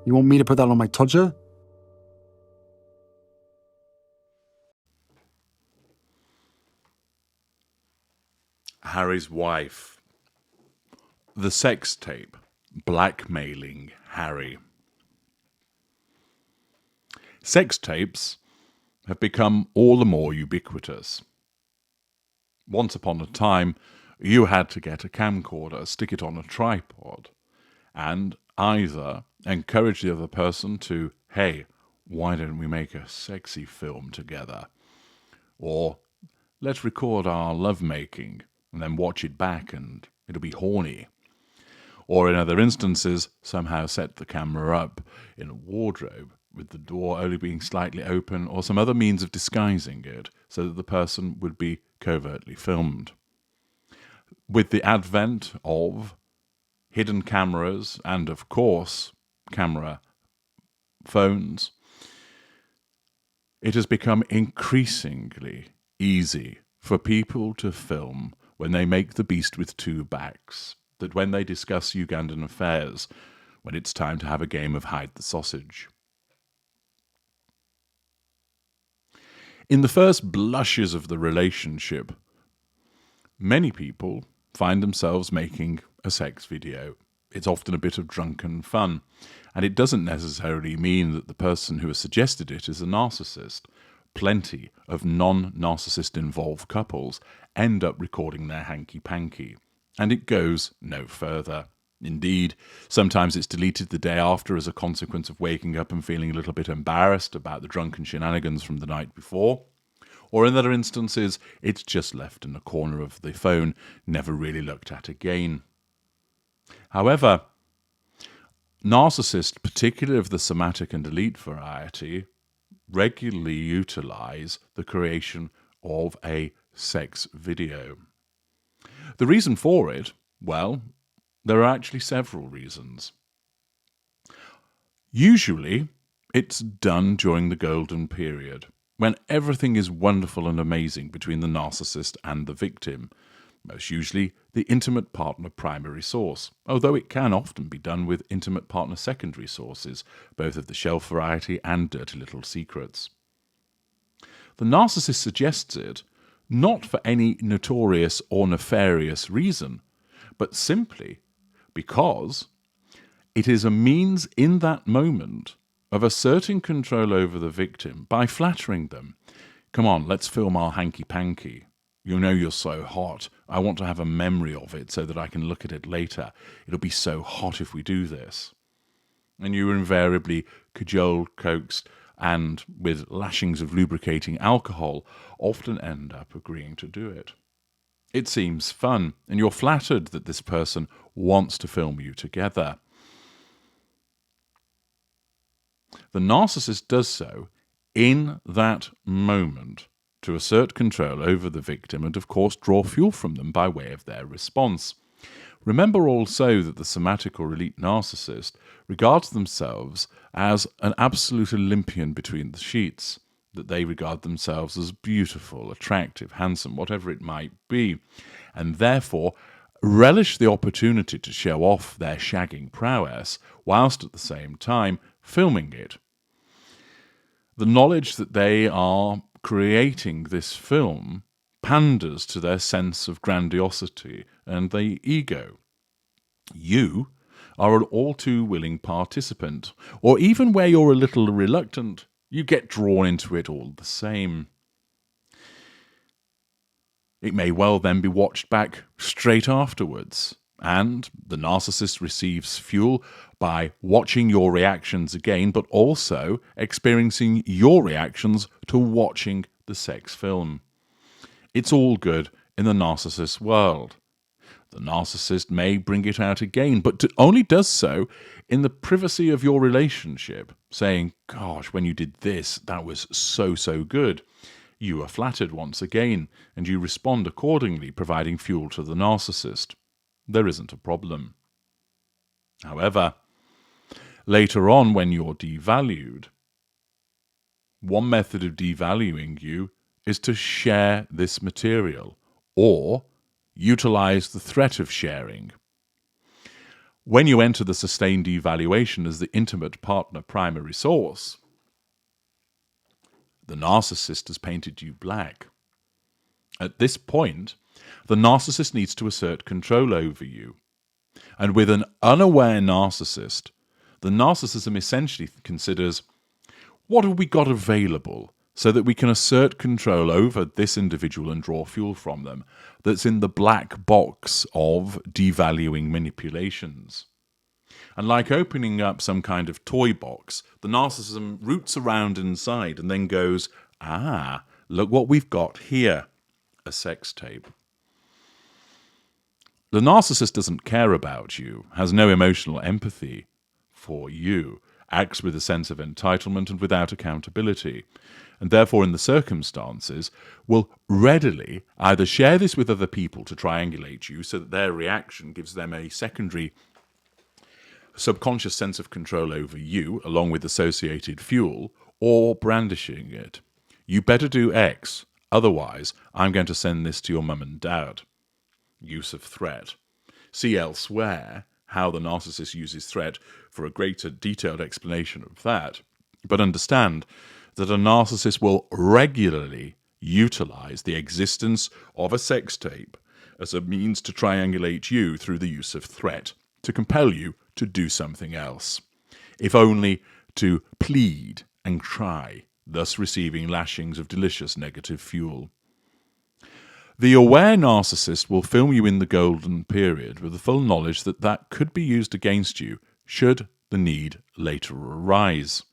You want me to put that on my Tudor? Harry's wife. The sex tape. Blackmailing Harry. Sex tapes have become all the more ubiquitous. Once upon a time, you had to get a camcorder, stick it on a tripod, and either encourage the other person to, hey, why don't we make a sexy film together? Or, let's record our lovemaking and then watch it back and it'll be horny. Or in other instances, somehow set the camera up in a wardrobe with the door only being slightly open or some other means of disguising it so that the person would be covertly filmed. With the advent of hidden cameras and, of course, camera phones, it has become increasingly easy for people to film when they make the beast with two backs, that when they discuss Ugandan affairs, when it's time to have a game of hide the sausage. In the first blushes of the relationship, many people find themselves making a sex video. It's often a bit of drunken fun, and it doesn't necessarily mean that the person who has suggested it is a narcissist. Plenty of non-narcissist involved couples end up recording their hanky-panky, and it goes no further. Indeed, sometimes it's deleted the day after as a consequence of waking up and feeling a little bit embarrassed about the drunken shenanigans from the night before. Or in other instances, it's just left in a corner of the phone, never really looked at again. However, narcissists, particularly of the somatic and elite variety, regularly utilize the creation of a sex video. The reason for it, well, there are actually several reasons. Usually, it's done during the golden period, when everything is wonderful and amazing between the narcissist and the victim, most usually the intimate partner primary source, although it can often be done with intimate partner secondary sources, both of the shelf variety and dirty little secrets. The narcissist suggests it not for any notorious or nefarious reason, but simply because it is a means in that moment of asserting control over the victim by flattering them. Come on, let's film our hanky-panky. You know you're so hot. I want to have a memory of it so that I can look at it later. It'll be so hot if we do this. And you invariably cajoled, coaxed, and with lashings of lubricating alcohol often end up agreeing to do it. It seems fun, and you're flattered that this person wants to film you together. The narcissist does so in that moment to assert control over the victim and, of course, draw fuel from them by way of their response. Remember also that the somatic or elite narcissist regards themselves as an absolute Olympian between the sheets, that they regard themselves as beautiful, attractive, handsome, whatever it might be, and therefore relish the opportunity to show off their shagging prowess, whilst at the same time filming it. The knowledge that they are creating this film panders to their sense of grandiosity and the ego. You are an all too willing participant, or even where you're a little reluctant, you get drawn into it all the same. It may well then be watched back straight afterwards, and the narcissist receives fuel by watching your reactions again, but also experiencing your reactions to watching the sex film. It's all good in the narcissist world. The narcissist may bring it out again, but only does so in the privacy of your relationship, saying, gosh, when you did this, that was so good. You are flattered once again, and you respond accordingly, providing fuel to the narcissist. There isn't a problem. However, later on when you're devalued, one method of devaluing you is to share this material, or utilize the threat of sharing. When you enter the sustained evaluation as the intimate partner primary source, the narcissist has painted you black. At this point, the narcissist needs to assert control over you. And with an unaware narcissist, the narcissism essentially considers, what have we got available so that we can assert control over this individual and draw fuel from them that's in the black box of devaluing manipulations? And like opening up some kind of toy box, the narcissism roots around inside and then goes, look what we've got here, a sex tape. The narcissist doesn't care about you, has no emotional empathy for you, acts with a sense of entitlement and without accountability, and therefore in the circumstances will readily either share this with other people to triangulate you so that their reaction gives them a secondary subconscious sense of control over you, along with associated fuel, or brandishing it. You better do X, otherwise I'm going to send this to your mum and dad. Use of threat. See elsewhere how the narcissist uses threat for a greater detailed explanation of that. But understand that a narcissist will regularly utilize the existence of a sex tape as a means to triangulate you through the use of threat, to compel you to do something else, if only to plead and try, thus receiving lashings of delicious negative fuel. The aware narcissist will film you in the golden period with the full knowledge that that could be used against you should the need later arise.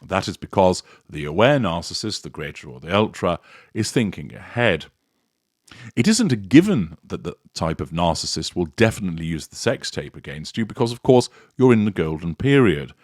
That is because the aware narcissist, the greater or the ultra, is thinking ahead. It isn't a given that the type of narcissist will definitely use the sex tape against you because, of course, you're in the golden period.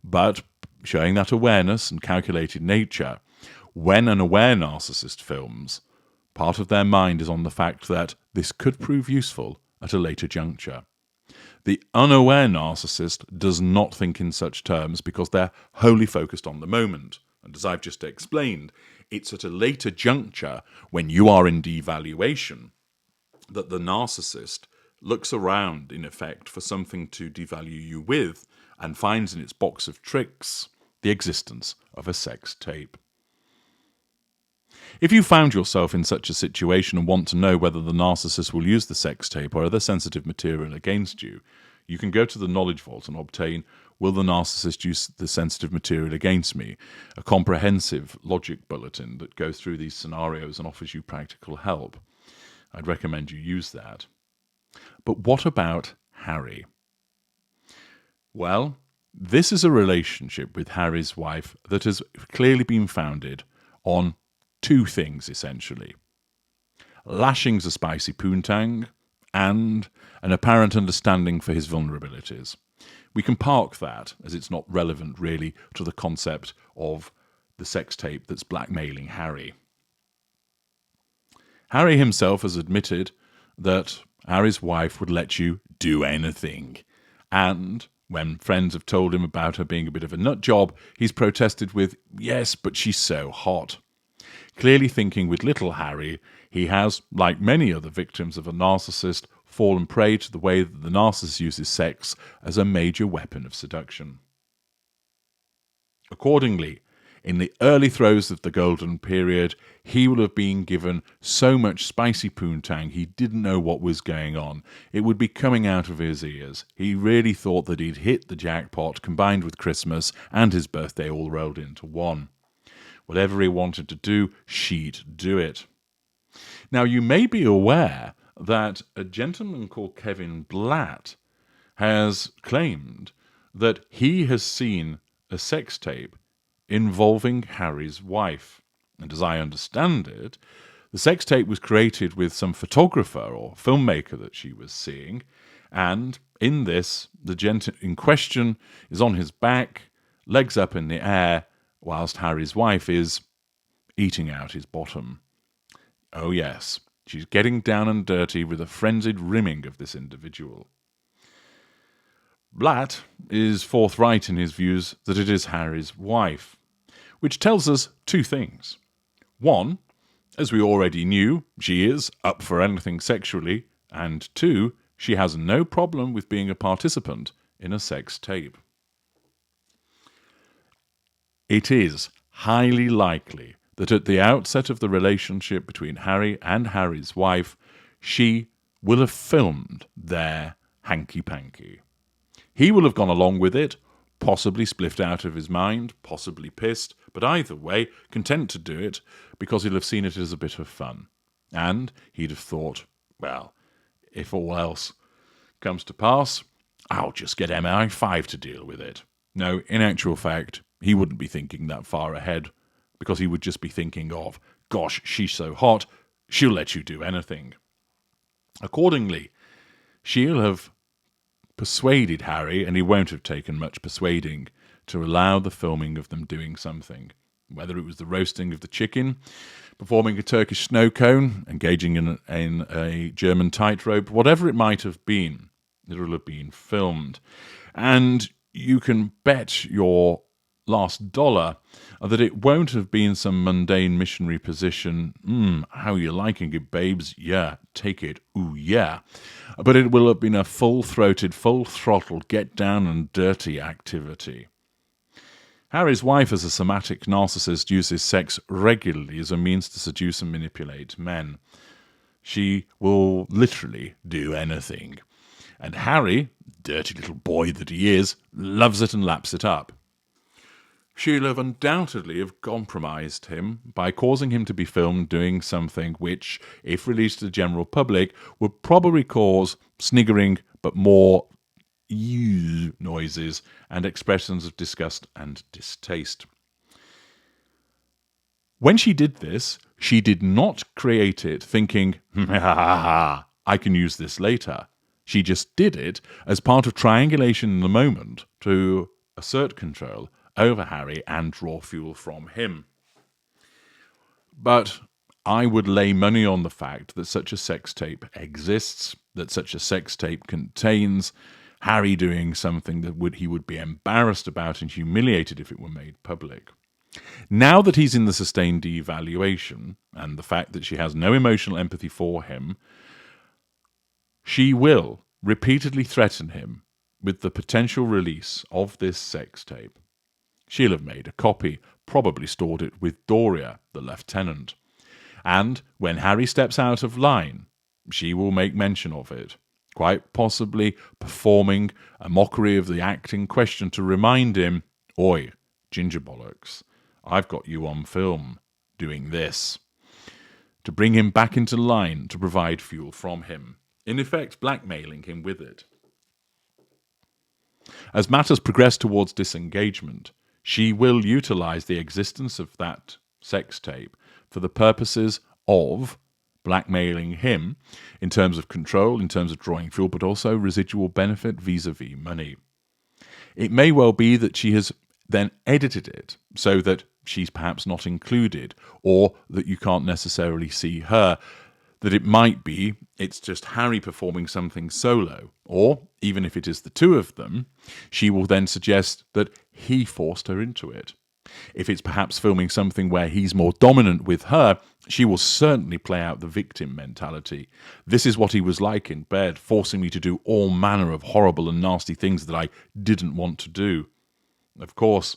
But showing that awareness and calculated nature, when an aware narcissist films, part of their mind is on the fact that this could prove useful at a later juncture. The unaware narcissist does not think in such terms because they're wholly focused on the moment. And as I've just explained, it's at a later juncture, when you are in devaluation, that the narcissist looks around, in effect, for something to devalue you with and finds in its box of tricks the existence of a sex tape. If you found yourself in such a situation and want to know whether the narcissist will use the sex tape or other sensitive material against you, you can go to the Knowledge Vault and obtain Will the Narcissist Use the Sensitive Material Against Me?, a comprehensive logic bulletin that goes through these scenarios and offers you practical help. I'd recommend you use that. But what about Harry? Well, this is a relationship with Harry's wife that has clearly been founded on two things, essentially. Lashings of spicy poontang and an apparent understanding for his vulnerabilities. We can park that, as it's not relevant, really, to the concept of the sex tape that's blackmailing Harry. Harry himself has admitted that Harry's wife would let you do anything. And when friends have told him about her being a bit of a nut job, he's protested with, yes, but she's so hot. Clearly thinking with little Harry, he has, like many other victims of a narcissist, fallen prey to the way that the narcissist uses sex as a major weapon of seduction. Accordingly, in the early throes of the golden period, he will have been given so much spicy poontang he didn't know what was going on. It would be coming out of his ears. He really thought that he'd hit the jackpot, combined with Christmas and his birthday all rolled into one. Whatever he wanted to do, she'd do it. Now, you may be aware that a gentleman called Kevin Blatt has claimed that he has seen a sex tape involving Harry's wife. And as I understand it, the sex tape was created with some photographer or filmmaker that she was seeing, and in this, the gent in question is on his back, legs up in the air, whilst Harry's wife is eating out his bottom. Oh yes, she's getting down and dirty with a frenzied rimming of this individual. Blatt is forthright in his views that it is Harry's wife, which tells us two things. One, as we already knew, she is up for anything sexually, and two, she has no problem with being a participant in a sex tape. It is highly likely that at the outset of the relationship between Harry and Harry's wife, she will have filmed their hanky-panky. He will have gone along with it, possibly spliffed out of his mind, possibly pissed, but either way, content to do it because he'll have seen it as a bit of fun. And he'd have thought, well, if all else comes to pass, I'll just get MI5 to deal with it. No, in actual fact, he wouldn't be thinking that far ahead because he would just be thinking of, gosh, she's so hot, she'll let you do anything. Accordingly, she'll have persuaded Harry, and he won't have taken much persuading, to allow the filming of them doing something. Whether it was the roasting of the chicken, performing a Turkish snow cone, engaging in a German tightrope, whatever it might have been, it will have been filmed. And you can bet your last dollar that it won't have been some mundane missionary position. How you liking it, babes? Yeah, take it. Ooh, yeah. But it will have been a full-throated, full-throttle, get-down-and-dirty activity. Harry's wife, as a somatic narcissist, uses sex regularly as a means to seduce and manipulate men. She will literally do anything. And Harry, dirty little boy that he is, loves it and laps it up. She'll have undoubtedly have compromised him by causing him to be filmed doing something which, if released to the general public, would probably cause sniggering but more noises and expressions of disgust and distaste. When she did this, she did not create it thinking, I can use this later. She just did it as part of triangulation in the moment to assert control over Harry and draw fuel from him. But I would lay money on the fact that such a sex tape exists, that such a sex tape contains Harry doing something that he would be embarrassed about and humiliated if it were made public. Now that he's in the sustained devaluation, and the fact that she has no emotional empathy for him, she will repeatedly threaten him with the potential release of this sex tape. She'll have made a copy, probably stored it with Doria, the lieutenant. And when Harry steps out of line, she will make mention of it, quite possibly performing a mockery of the act in question to remind him, oi, ginger bollocks, I've got you on film doing this. To bring him back into line to provide fuel from him, in effect blackmailing him with it. As matters progress towards disengagement, she will utilize the existence of that sex tape for the purposes of blackmailing him in terms of control, in terms of drawing fuel, but also residual benefit vis-a-vis money. It may well be that she has then edited it so that she's perhaps not included, or that you can't necessarily see her, that it might be it's just Harry performing something solo, or even if it is the two of them, she will then suggest that he forced her into it. If it's perhaps filming something where he's more dominant with her, she will certainly play out the victim mentality. This is what he was like in bed, forcing me to do all manner of horrible and nasty things that I didn't want to do. Of course,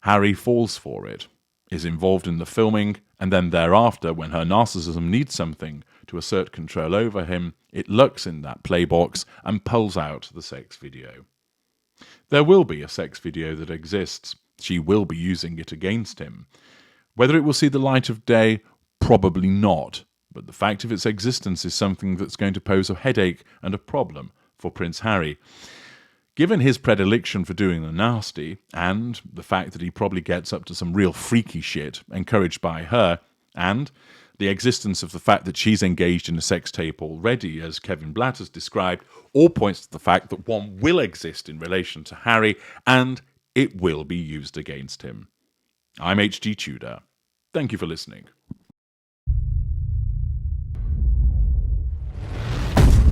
Harry falls for it, is involved in the filming, and then thereafter, when her narcissism needs something to assert control over him, it lurks in that play box and pulls out the sex video. There will be a sex video that exists. She will be using it against him. Whether it will see the light of day, probably not, but the fact of its existence is something that's going to pose a headache and a problem for Prince Harry. Given his predilection for doing the nasty, and the fact that he probably gets up to some real freaky shit encouraged by her, and the existence of the fact that she's engaged in a sex tape already, as Kevin Blatt has described, all points to the fact that one will exist in relation to Harry, and it will be used against him. I'm H.G. Tudor. Thank you for listening.